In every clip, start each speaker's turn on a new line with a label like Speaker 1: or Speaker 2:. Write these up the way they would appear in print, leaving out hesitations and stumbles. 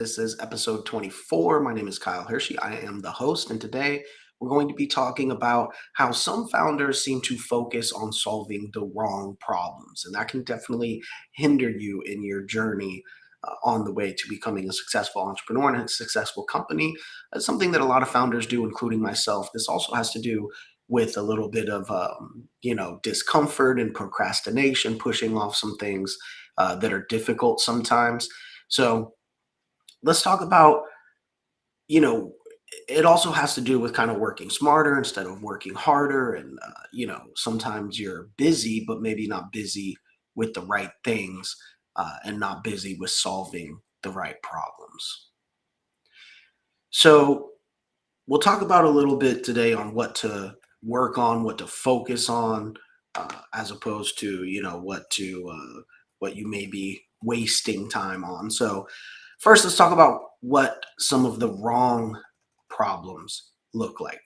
Speaker 1: This is episode 24. My name is Kyle Hiersche. I am the host, and today we're going to be talking about how some founders seem to focus on solving the wrong problems, and that can definitely hinder you in your journey on the way to becoming a successful entrepreneur and a successful company. That's something that a lot of founders do, including myself. This also has to do with a little bit of discomfort and procrastination, pushing off some things that are difficult sometimes. So let's talk about, you know, it also has to do with kind of working smarter instead of working harder. And, sometimes you're busy, but maybe not busy with the right things and not busy with solving the right problems. So we'll talk about a little bit today on what to work on, what to focus on, as opposed to, what you may be wasting time on. So, first, let's talk about what some of the wrong problems look like.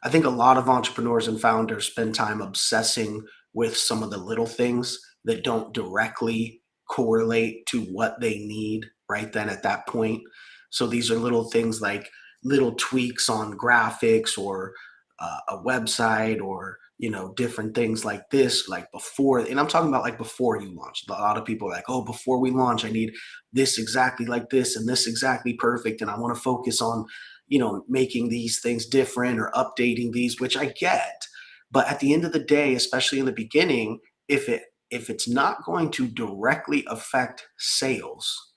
Speaker 1: I think a lot of entrepreneurs and founders spend time obsessing with some of the little things that don't directly correlate to what they need right then at that point. So these are little things like little tweaks on graphics or a website or different things like this, like before. And I'm talking about like before you launch. A lot of people are like, oh, before we launch I need this exactly like this and this exactly perfect, and I want to focus on making these things different or updating these, which I get. But at the end of the day, especially in the beginning, if it's not going to directly affect sales,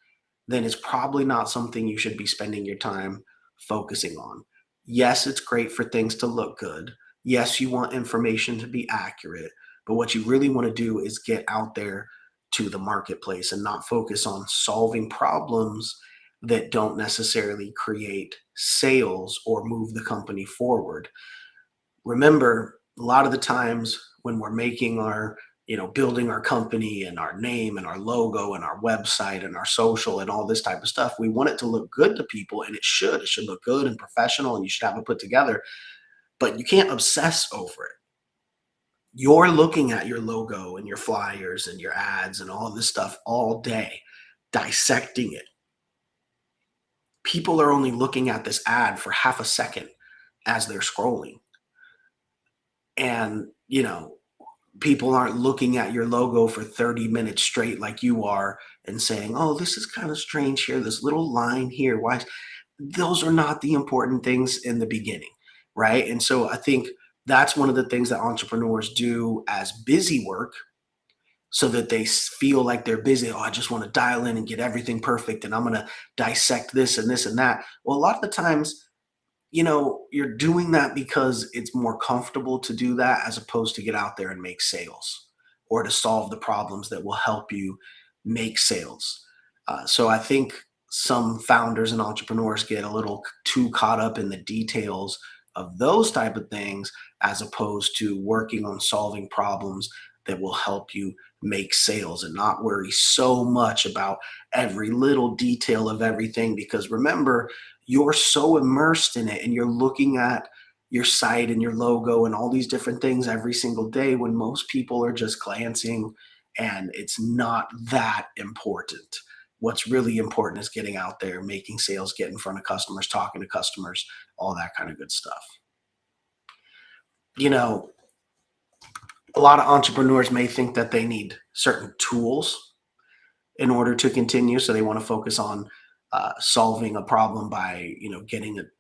Speaker 1: then it's probably not something you should be spending your time focusing on. Yes, it's great for things to look good. Yes, you want information to be accurate, but what you really want to do is get out there to the marketplace and not focus on solving problems that don't necessarily create sales or move the company forward. Remember, a lot of the times when we're making our, building our company and our name and our logo and our website and our social and all this type of stuff, we want it to look good to people, and it should look good and professional, and you should have it put together, but you can't obsess over it. You're looking at your logo and your flyers and your ads and all this stuff all day, dissecting it. People are only looking at this ad for half a second as they're scrolling. And, people aren't looking at your logo for 30 minutes straight like you are and saying, oh, this is kind of strange here, this little line here. Why? Those are not the important things in the beginning, right? And so I think that's one of the things that entrepreneurs do as busy work so that they feel like they're busy. Oh, I just want to dial in and get everything perfect, and I'm going to dissect this and this and that. Well, a lot of the times, you're doing that because it's more comfortable to do that as opposed to get out there and make sales or to solve the problems that will help you make sales. So I think some founders and entrepreneurs get a little too caught up in the details of those type of things as opposed to working on solving problems that will help you make sales and not worry so much about every little detail of everything, because remember, you're so immersed in it and you're looking at your site and your logo and all these different things every single day when most people are just glancing, and it's not that important. What's really important is getting out there, making sales, getting in front of customers, talking to customers, all that kind of good stuff. You know, a lot of entrepreneurs may think that they need certain tools in order to continue. So they want to focus on solving a problem by,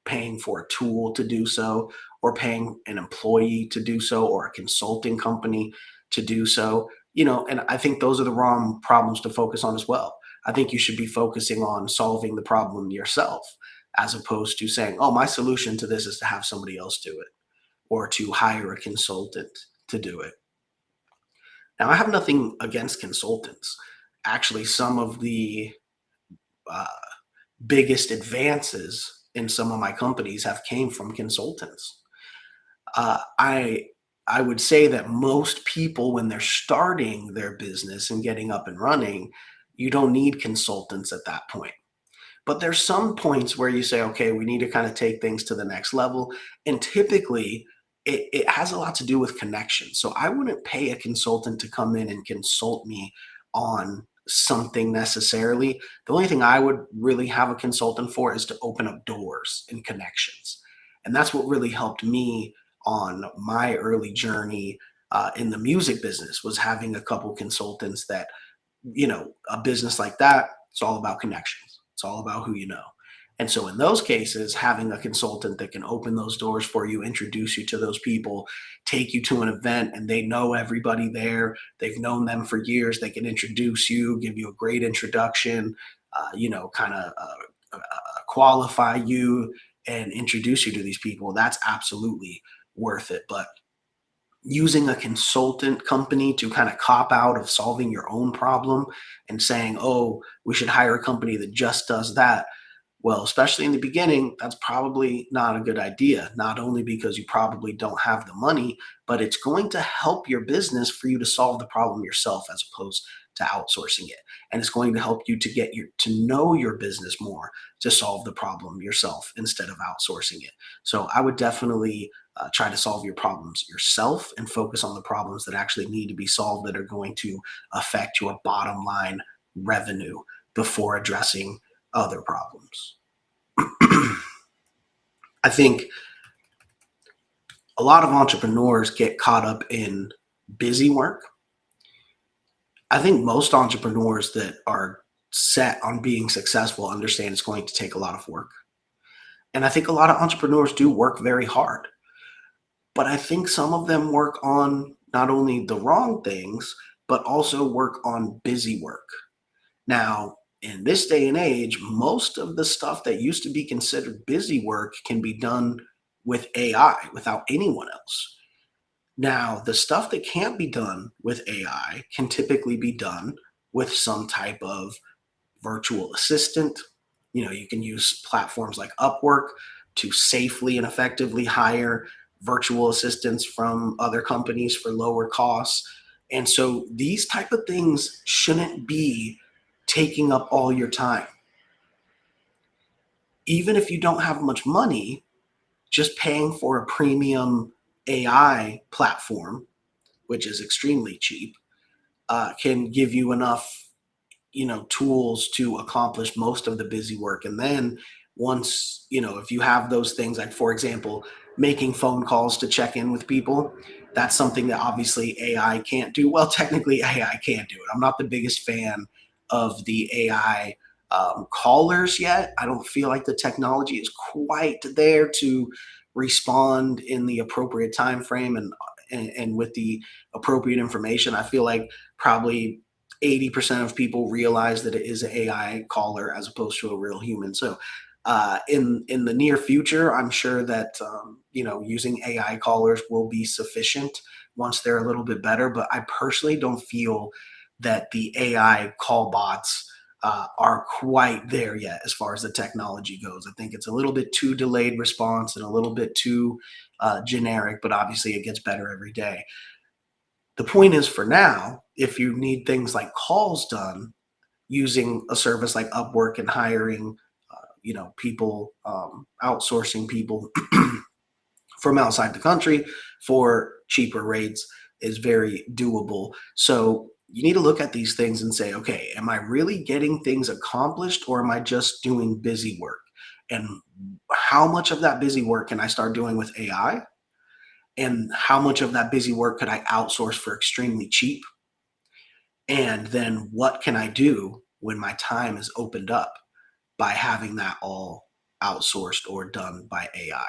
Speaker 1: paying for a tool to do so, or paying an employee to do so, or a consulting company to do so. And I think those are the wrong problems to focus on as well. I think you should be focusing on solving the problem yourself, as opposed to saying, oh, my solution to this is to have somebody else do it or to hire a consultant to do it. Now, I have nothing against consultants. Actually, some of the uh, biggest advances in some of my companies have came from consultants. I would say that most people, when they're starting their business and getting up and running, you don't need consultants at that point. But there's some points where you say, okay, we need to kind of take things to the next level. And typically, it has a lot to do with connection. So I wouldn't pay a consultant to come in and consult me on something necessarily. The only thing I would really have a consultant for is to open up doors and connections. And that's what really helped me on my early journey in the music business, was having a couple consultants that, a business like that, it's all about connections. It's all about who you know. And so in those cases, having a consultant that can open those doors for you, introduce you to those people, take you to an event and they know everybody there, they've known them for years, they can introduce you, give you a great introduction, kind of qualify you and introduce you to these people. That's absolutely worth it. But using a consultant company to kind of cop out of solving your own problem and saying, oh, we should hire a company that just does that, well, especially in the beginning, that's probably not a good idea. Not only because you probably don't have the money, but it's going to help your business for you to solve the problem yourself as opposed to outsourcing it. And it's going to help you to get to know your business more, to solve the problem yourself instead of outsourcing it. So I would definitely try to solve your problems yourself and focus on the problems that actually need to be solved, that are going to affect your bottom line revenue, before addressing other problems. I think a lot of entrepreneurs get caught up in busy work. I think most entrepreneurs that are set on being successful understand it's going to take a lot of work. And I think a lot of entrepreneurs do work very hard, but I think some of them work on not only the wrong things, but also work on busy work. Now, in this day and age, most of the stuff that used to be considered busy work can be done with AI without anyone else. Now, the stuff that can't be done with AI can typically be done with some type of virtual assistant. You can use platforms like Upwork to safely and effectively hire virtual assistants from other companies for lower costs. And so these type of things shouldn't be taking up all your time. Even if you don't have much money, just paying for a premium AI platform, which is extremely cheap, can give you enough, tools to accomplish most of the busy work. And then once, if you have those things, like for example, making phone calls to check in with people, that's something that obviously AI can't do. Well, technically AI can't do it. I'm not the biggest fan of the AI callers yet. I don't feel like the technology is quite there to respond in the appropriate time frame, and with the appropriate information. I feel like probably 80% of people realize that it is an AI caller as opposed to a real human. So in the near future, I'm sure that using AI callers will be sufficient once they're a little bit better. But I personally don't feel that the AI call bots are quite there yet as far as the technology goes. I think it's a little bit too delayed response and a little bit too generic, but obviously it gets better every day. The point is, for now, if you need things like calls done using a service like Upwork and hiring, people, outsourcing people from outside the country for cheaper rates, is very doable. So you need to look at these things and say, okay, am I really getting things accomplished, or am I just doing busy work? And how much of that busy work can I start doing with AI? And how much of that busy work could I outsource for extremely cheap? And then what can I do when my time is opened up by having that all outsourced or done by AI?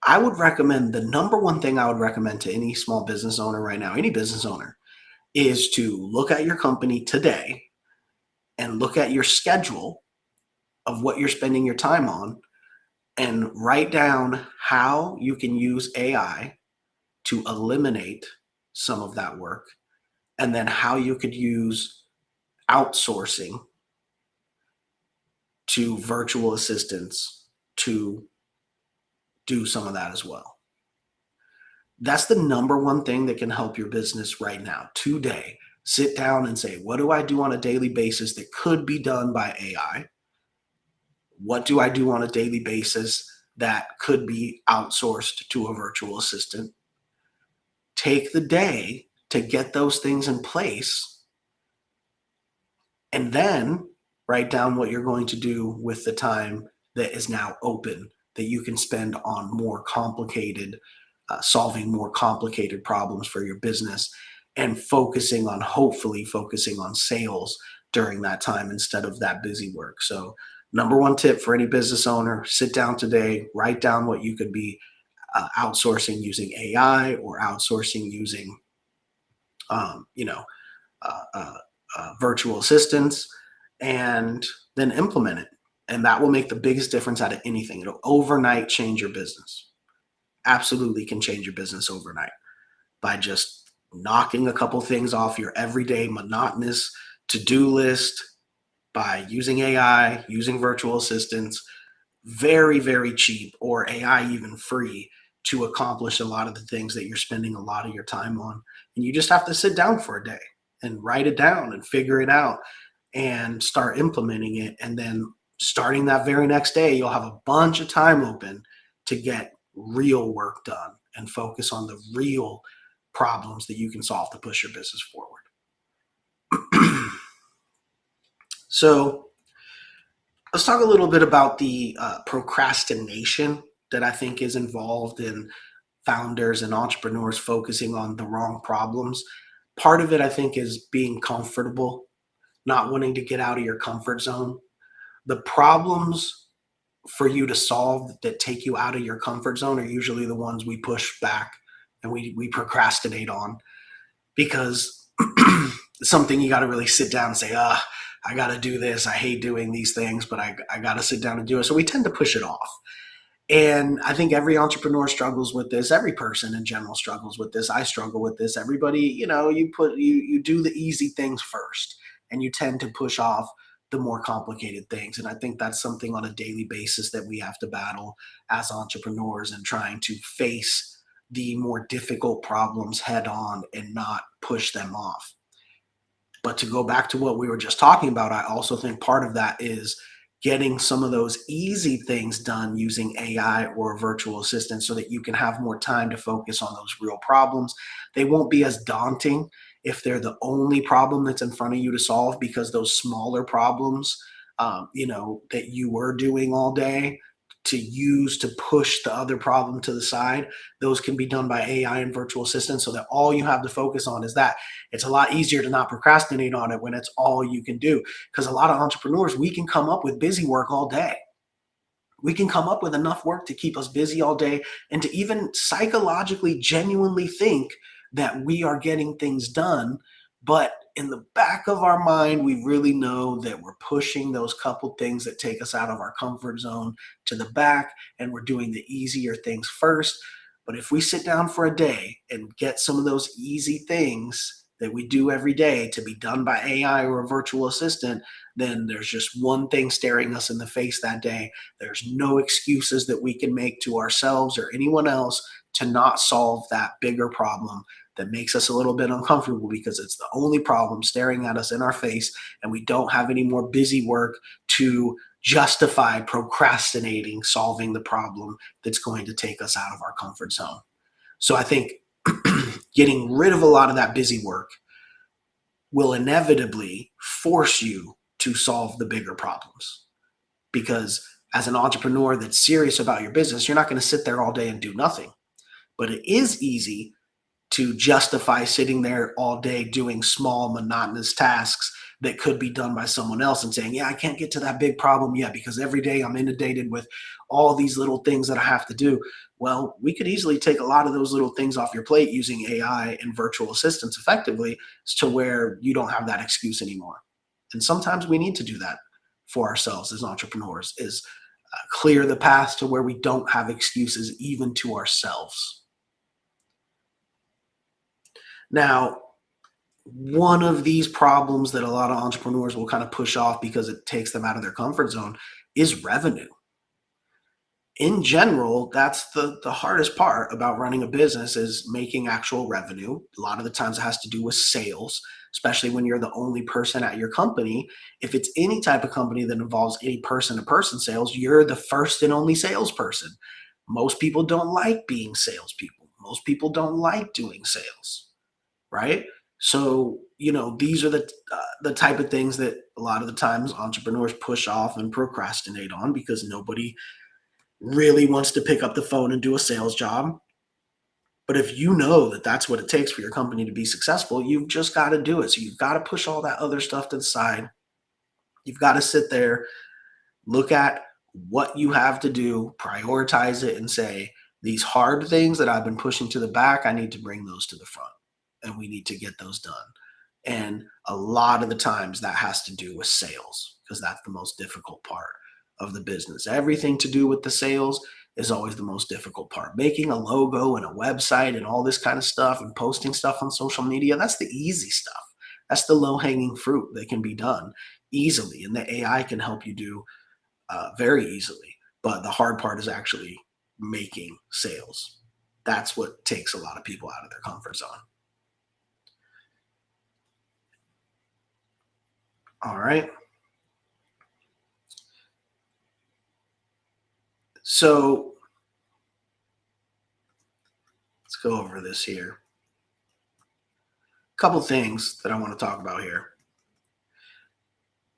Speaker 1: I would recommend, the number one thing I would recommend to any small business owner right now, any business owner, is to look at your company today and look at your schedule of what you're spending your time on, and write down how you can use AI to eliminate some of that work, and then how you could use outsourcing to virtual assistants to do some of that as well. That's the number one thing that can help your business right now, today. Sit down and say, what do I do on a daily basis that could be done by AI? What do I do on a daily basis that could be outsourced to a virtual assistant? Take the day to get those things in place, And then write down what you're going to do with the time that is now open that you can spend on more complicated, solving more complicated problems for your business and focusing on, hopefully, focusing on sales during that time instead of that busy work. So, number one tip for any business owner: sit down today, write down what you could be outsourcing using AI or outsourcing using, um, you know, uh, uh, virtual assistants, and then implement it. And that will make the biggest difference out of anything. It'll overnight change your business. Absolutely can change your business overnight by just knocking a couple things off your everyday monotonous to-do list by using AI, using virtual assistants, very, very cheap, or AI even free, to accomplish a lot of the things that you're spending a lot of your time on. And you just have to sit down for a day and write it down and figure it out and start implementing it. And then starting that very next day, you'll have a bunch of time open to get real work done and focus on the real problems that you can solve to push your business forward. So let's talk a little bit about the procrastination that I think is involved in founders and entrepreneurs focusing on the wrong problems. Part of it, I think, is being comfortable, not wanting to get out of your comfort zone. The problems for you to solve that take you out of your comfort zone are usually the ones we push back and we procrastinate on, because something you got to really sit down and say, I got to do this. I hate doing these things, but I got to sit down and do it. So we tend to push it off. And I think every entrepreneur struggles with this. Every person in general struggles with this. I struggle with this. Everybody, you do the easy things first, and you tend to push off the more complicated things. And I think that's something on a daily basis that we have to battle as entrepreneurs, and trying to face the more difficult problems head on and not push them off. But to go back to what we were just talking about, I also think part of that is getting some of those easy things done using AI or a virtual assistant so that you can have more time to focus on those real problems. They won't be as daunting if they're the only problem that's in front of you to solve, because those smaller problems, that you were doing all day to use to push the other problem to the side, those can be done by AI and virtual assistants, so that all you have to focus on is that. It's a lot easier to not procrastinate on it when it's all you can do, because a lot of entrepreneurs, we can come up with busy work all day. We can come up with enough work to keep us busy all day, and to even psychologically genuinely think that we are getting things done. But in the back of our mind, we really know that we're pushing those couple things that take us out of our comfort zone to the back, and we're doing the easier things first. But if we sit down for a day and get some of those easy things that we do every day to be done by AI or a virtual assistant, then there's just one thing staring us in the face that day. There's no excuses that we can make to ourselves or anyone else to not solve that bigger problem that makes us a little bit uncomfortable, because it's the only problem staring at us in our face, and we don't have any more busy work to justify procrastinating solving the problem that's going to take us out of our comfort zone. So I think getting rid of a lot of that busy work will inevitably force you to solve the bigger problems. Because as an entrepreneur that's serious about your business, you're not going to sit there all day and do nothing. But it is easy to justify sitting there all day doing small, monotonous tasks that could be done by someone else, and saying, yeah, I can't get to that big problem yet because every day I'm inundated with all these little things that I have to do. Well, we could easily take a lot of those little things off your plate using AI and virtual assistants effectively, to where you don't have that excuse anymore. And sometimes we need to do that for ourselves as entrepreneurs, is clear the path to where we don't have excuses even to ourselves. Now, one of these problems that a lot of entrepreneurs will kind of push off because it takes them out of their comfort zone is revenue. In general, that's the hardest part about running a business, is making actual revenue. A lot of the times it has to do with sales, especially when you're the only person at your company. If it's any type of company that involves any person to person sales, you're the first and only salesperson. Most people don't like being salespeople. Most people don't like doing sales, right? So these are the type of things that a lot of the times entrepreneurs push off and procrastinate on because nobody really wants to pick up the phone and do a sales job. But if you know that that's what it takes for your company to be successful, you've just got to do it. So you've got to push all that other stuff to the side. You've got to sit there, look at what you have to do, prioritize it, and say, these hard things that I've been pushing to the back, I need to bring those to the front and we need to get those done. And a lot of the times that has to do with sales because that's the most difficult part of the business. Everything to do with the sales is always the most difficult part. Making a logo and a website and all this kind of stuff and posting stuff on social media, that's the easy stuff. That's the low hanging fruit that can be done easily. And the AI can help you do very easily. But the hard part is actually making sales. That's what takes a lot of people out of their comfort zone. All right. So let's go over this here. A couple things that I want to talk about here.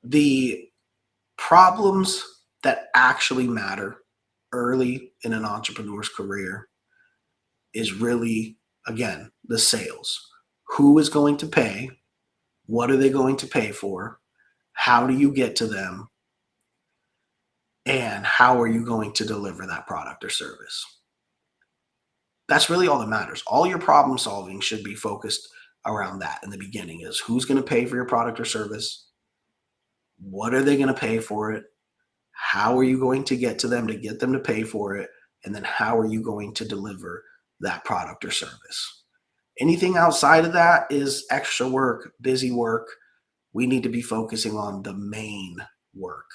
Speaker 1: The problems that actually matter early in an entrepreneur's career is really, again, the sales. Who is going to pay? What are they going to pay for? How do you get to them? And how are you going to deliver that product or service? That's really all that matters. All your problem solving should be focused around that in the beginning is who's going to pay for your product or service? What are they going to pay for it? How are you going to get to them to get them to pay for it? And then how are you going to deliver that product or service? Anything outside of that is extra work, busy work. We need to be focusing on the main work,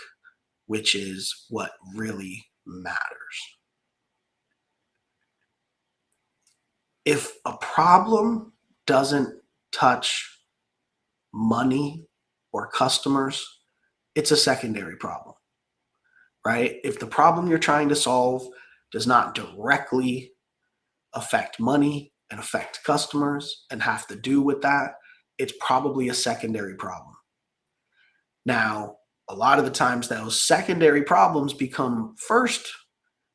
Speaker 1: which is what really matters. If a problem doesn't touch money or customers, it's a secondary problem, right? If the problem you're trying to solve does not directly affect money and affect customers and have to do with that, it's probably a secondary problem. Now, a lot of the times those secondary problems become first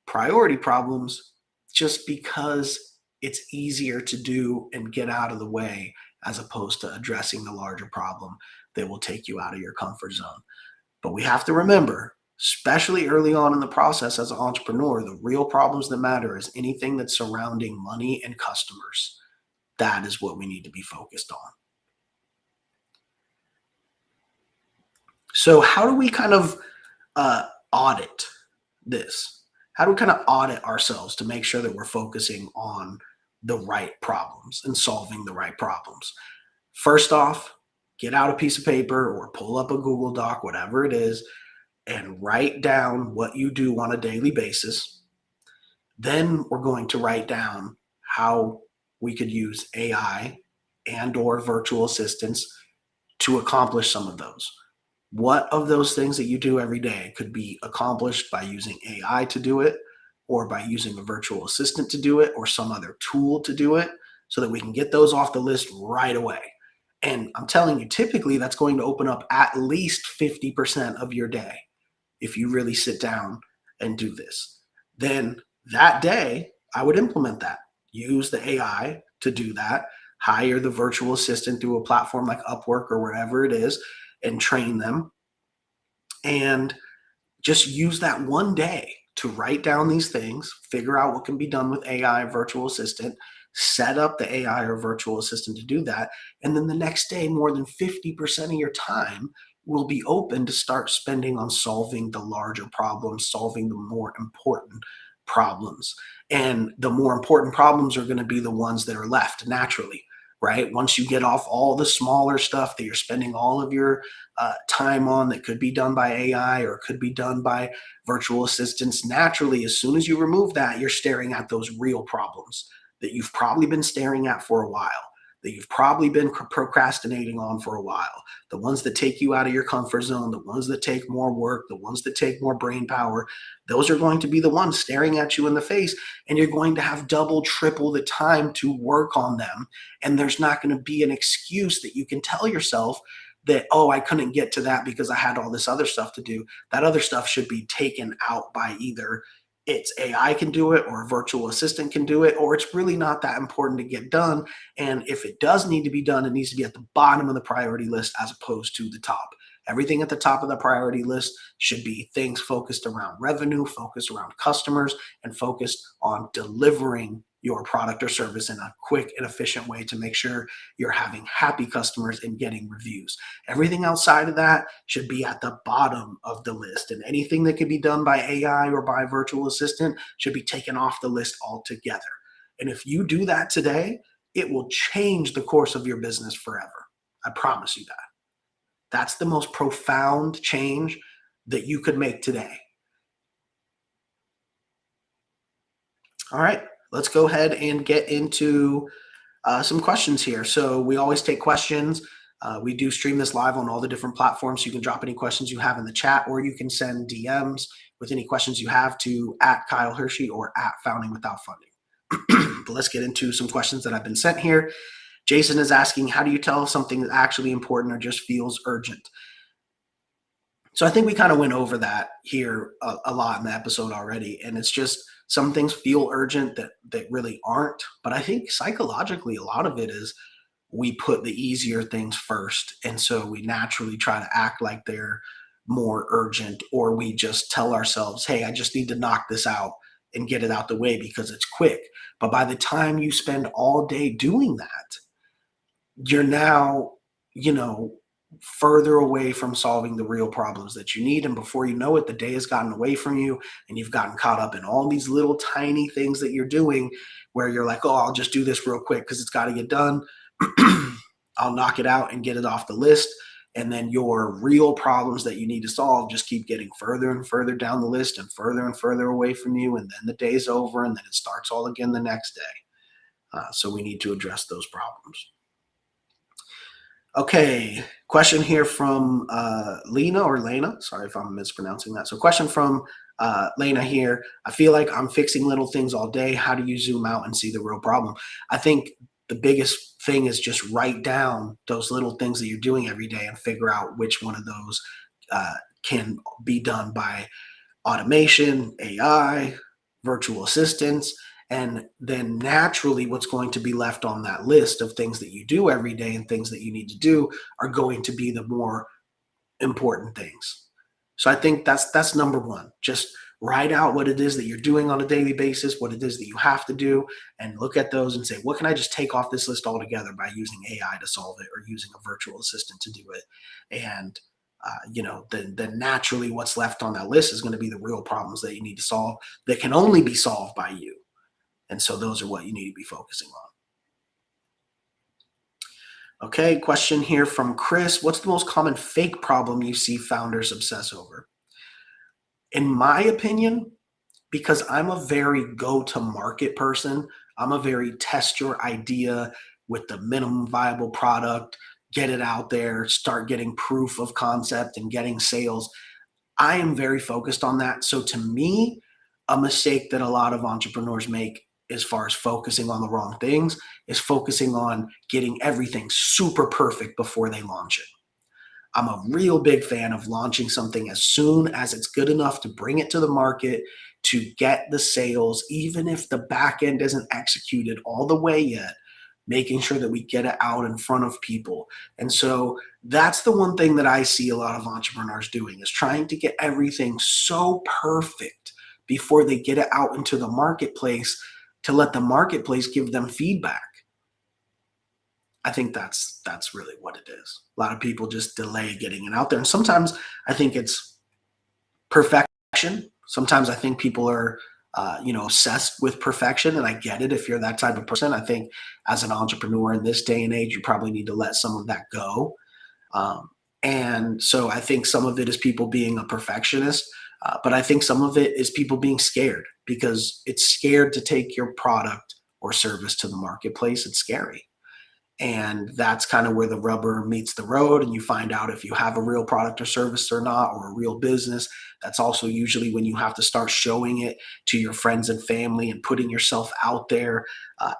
Speaker 1: priority problems just because it's easier to do and get out of the way as opposed to addressing the larger problem that will take you out of your comfort zone. But we have to remember, especially early on in the process as an entrepreneur, the real problems that matter is anything that's surrounding money and customers. That is what we need to be focused on. So how do we kind of audit this? How do we kind of audit ourselves to make sure that we're focusing on the right problems and solving the right problems? First off, get out a piece of paper or pull up a Google Doc, whatever it is, and write down what you do on a daily basis. Then we're going to write down how we could use AI and or virtual assistants to accomplish some of those. What of those things that you do every day could be accomplished by using AI to do it, or by using a virtual assistant to do it, or some other tool to do it, so that we can get those off the list right away. And I'm telling you, typically that's going to open up at least 50% of your day if you really sit down and do this. Then that day, I would implement that. Use the AI to do that. Hire the virtual assistant through a platform like Upwork or wherever it is and train them. And just use that one day to write down these things, figure out what can be done with AI or virtual assistant, set up the AI or virtual assistant to do that. And then the next day, more than 50% of your time will be open to start spending on solving the larger problems, solving the more important problems. And the more important problems are going to be the ones that are left naturally, right? Once you get off all the smaller stuff that you're spending all of your time on that could be done by AI or could be done by virtual assistants, naturally, as soon as you remove that, you're staring at those real problems that you've probably been staring at for a while that you've probably been procrastinating on for a while, the ones that take you out of your comfort zone, the ones that take more work, the ones that take more brain power, those are going to be the ones staring at you in the face, and you're going to have double, triple the time to work on them. And there's not going to be an excuse that you can tell yourself that, oh, I couldn't get to that because I had all this other stuff to do. That other stuff should be taken out by either it's AI can do it or a virtual assistant can do it, or it's really not that important to get done. And if it does need to be done, it needs to be at the bottom of the priority list as opposed to the top. Everything at the top of the priority list should be things focused around revenue, focused around customers, and focused on delivering your product or service in a quick and efficient way to make sure you're having happy customers and getting reviews. Everything outside of that should be at the bottom of the list. And anything that can be done by AI or by virtual assistant should be taken off the list altogether. And if you do that today, it will change the course of your business forever. I promise you that. That's the most profound change that you could make today. All right, let's go ahead and get into some questions here. So we always take questions. We do stream this live on all the different platforms. So you can drop any questions you have in the chat, or you can send DMs with any questions you have to at Kyle Hiersche or at Founding Without Funding. But let's get into some questions that have been sent here. Jason is asking, how do you tell if something is actually important or just feels urgent? So I think we kind of went over that here a lot in the episode already. And it's just some things feel urgent that really aren't. But I think psychologically, a lot of it is we put the easier things first. And so we naturally try to act like they're more urgent, or we just tell ourselves, hey, I just need to knock this out and get it out the way because it's quick. But by the time you spend all day doing that, you're now, further away from solving the real problems that you need. And before you know it, the day has gotten away from you and you've gotten caught up in all these little tiny things that you're doing where you're like, oh, I'll just do this real quick because it's got to get done. I'll knock it out and get it off the list. And then your real problems that you need to solve just keep getting further and further down the list and further away from you. And then the day's over and then it starts all again the next day. So we need to address those problems. Okay, question here from Lena or Lena. Sorry if I'm mispronouncing that. So question from Lena here. I feel like I'm fixing little things all day. How do you zoom out and see the real problem? I think the biggest thing is just write down those little things that you're doing every day and figure out which one of those can be done by automation, AI, virtual assistants. And then naturally, what's going to be left on that list of things that you do every day and things that you need to do are going to be the more important things. So I think that's number one. Just write out what it is that you're doing on a daily basis, what it is that you have to do, and look at those and say, what can I just take off this list altogether by using AI to solve it or using a virtual assistant to do it? And then naturally what's left on that list is going to be the real problems that you need to solve that can only be solved by you. And so those are what you need to be focusing on. Okay, question here from Chris. What's the most common fake problem you see founders obsess over? In my opinion, because I'm a very go-to-market person, I'm a very test your idea with the minimum viable product, get it out there, start getting proof of concept and getting sales. I am very focused on that. So to me, a mistake that a lot of entrepreneurs make as far as focusing on the wrong things is focusing on getting everything super perfect before they launch it. I'm a real big fan of launching something as soon as it's good enough to bring it to the market, to get the sales, even if the back end isn't executed all the way yet, making sure that we get it out in front of people. And so that's the one thing that I see a lot of entrepreneurs doing, is trying to get everything so perfect before they get it out into the marketplace to let the marketplace give them feedback. I think that's really what it is. A lot of people just delay getting it out there. And sometimes I think it's perfection. Sometimes I think people are, obsessed with perfection. And I get it. If you're that type of person, I think as an entrepreneur in this day and age, you probably need to let some of that go. And so I think some of it is people being a perfectionist. But I think some of it is people being scared, because it's scared to take your product or service to the marketplace. It's scary. And that's kind of where the rubber meets the road, and you find out if you have a real product or service or not, or a real business. That's also usually when you have to start showing it to your friends and family and putting yourself out there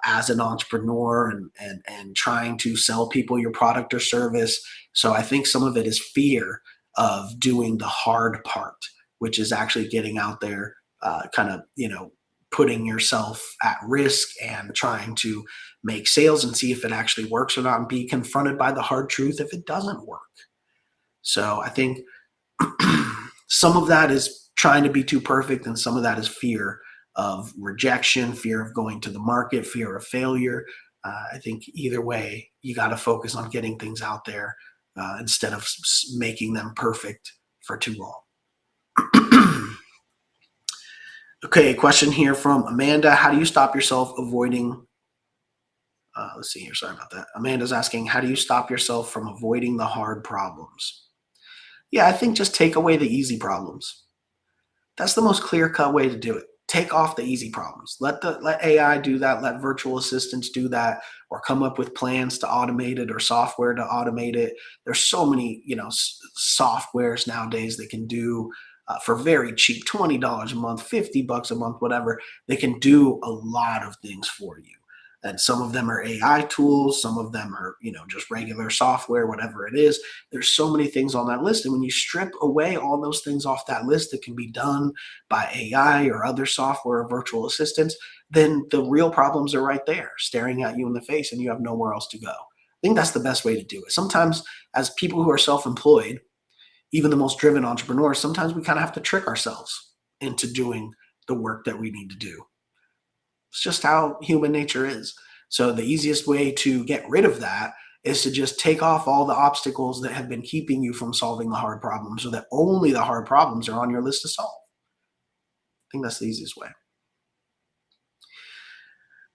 Speaker 1: as an entrepreneur, and trying to sell people your product or service. So I think some of it is fear of doing the hard part, which is actually getting out there, kind of, putting yourself at risk and trying to make sales and see if it actually works or not, and be confronted by the hard truth if it doesn't work. So I think some of that is trying to be too perfect, and some of that is fear of rejection, fear of going to the market, fear of failure. I think either way, you got to focus on getting things out there, instead of making them perfect for too long. Okay, question here from Amanda. How do you stop yourself avoiding? Let's see here. Sorry about that. Amanda's asking, how do you stop yourself from avoiding the hard problems? Yeah, I think just take away the easy problems. That's the most clear-cut way to do it. Take off the easy problems. Let AI do that. Let virtual assistants do that, or come up with plans to automate it, or software to automate it. There's so many, softwares nowadays that can do, for very cheap, $20 a month, $50 a month, whatever. They can do a lot of things for you. And some of them are AI tools, some of them are, just regular software, whatever it is. There's so many things on that list. And when you strip away all those things off that list that can be done by AI or other software or virtual assistants, then the real problems are right there, staring at you in the face, and you have nowhere else to go. I think that's the best way to do it. Sometimes, as people who are self employed, even the most driven entrepreneurs, sometimes we kind of have to trick ourselves into doing the work that we need to do. It's just how human nature is. So the easiest way to get rid of that is to just take off all the obstacles that have been keeping you from solving the hard problems, so that only the hard problems are on your list to solve. I think that's the easiest way.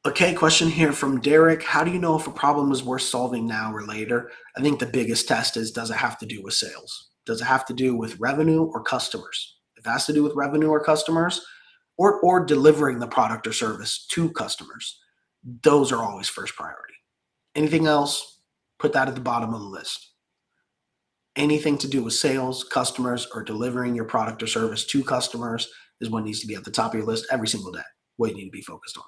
Speaker 1: Okay, question here from Derek. How do you know if a problem is worth solving now or later? I think the biggest test is, does it have to do with sales? Does it have to do with revenue or customers? If it has to do with revenue or customers, or delivering the product or service to customers, those are always first priority. Anything else, put that at the bottom of the list. Anything to do with sales, customers, or delivering your product or service to customers is what needs to be at the top of your list every single day, what you need to be focused on.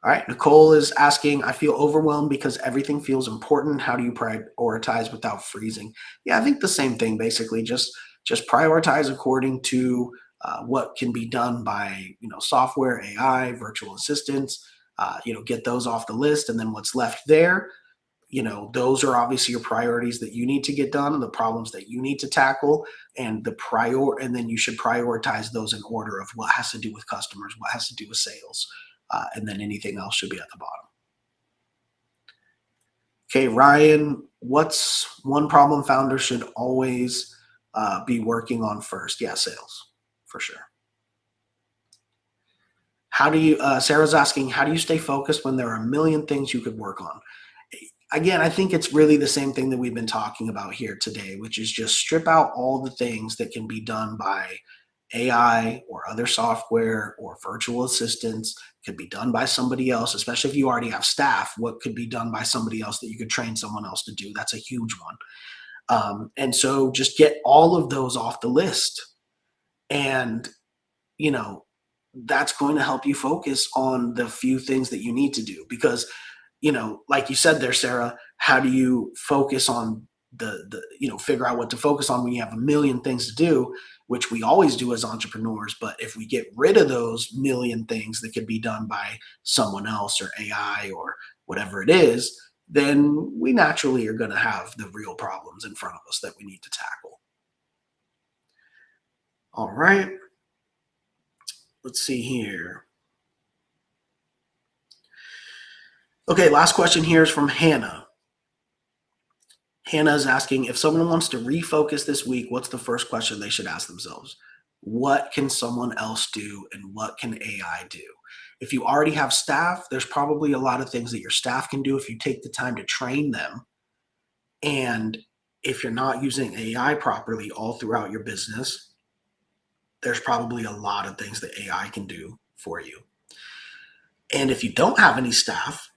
Speaker 1: All right, Nicole is asking, I feel overwhelmed because everything feels important. How do you prioritize without freezing? Yeah, I think the same thing, basically. Just prioritize according to what can be done by, software, AI, virtual assistants. Get those off the list, and then what's left there, those are obviously your priorities that you need to get done, the problems that you need to tackle, and and then you should prioritize those in order of what has to do with customers, what has to do with sales, and then anything else should be at the bottom. Okay, Ryan, what's one problem founders should always be working on first? Yeah, sales, for sure. How do you, Sarah's asking, how do you stay focused when there are a million things you could work on? Again, I think it's really the same thing that we've been talking about here today, which is just strip out all the things that can be done by AI or other software or virtual assistants, could be done by somebody else, especially if you already have staff. What could be done by somebody else that you could train someone else to do? That's a huge one. And so just get all of those off the list. And, that's going to help you focus on the few things that you need to do. Because, like you said there, Sarah, how do you focus on figure out what to focus on when you have a million things to do, which we always do as entrepreneurs. But if we get rid of those million things that could be done by someone else or AI or whatever it is, then we naturally are going to have the real problems in front of us that we need to tackle. All right. Let's see here. Okay, last question here is from Hannah. Hannah is asking, if someone wants to refocus this week, what's the first question they should ask themselves? What can someone else do, and what can AI do? If you already have staff, there's probably a lot of things that your staff can do if you take the time to train them. And if you're not using AI properly all throughout your business, there's probably a lot of things that AI can do for you. And if you don't have any staff,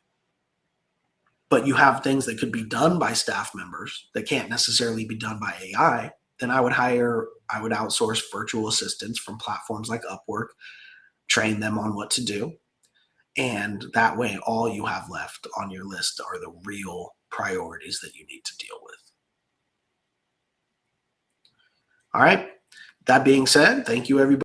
Speaker 1: but you have things that could be done by staff members that can't necessarily be done by AI, then I would outsource virtual assistants from platforms like Upwork, train them on what to do. And that way, all you have left on your list are the real priorities that you need to deal with. All right. That being said, thank you, everybody.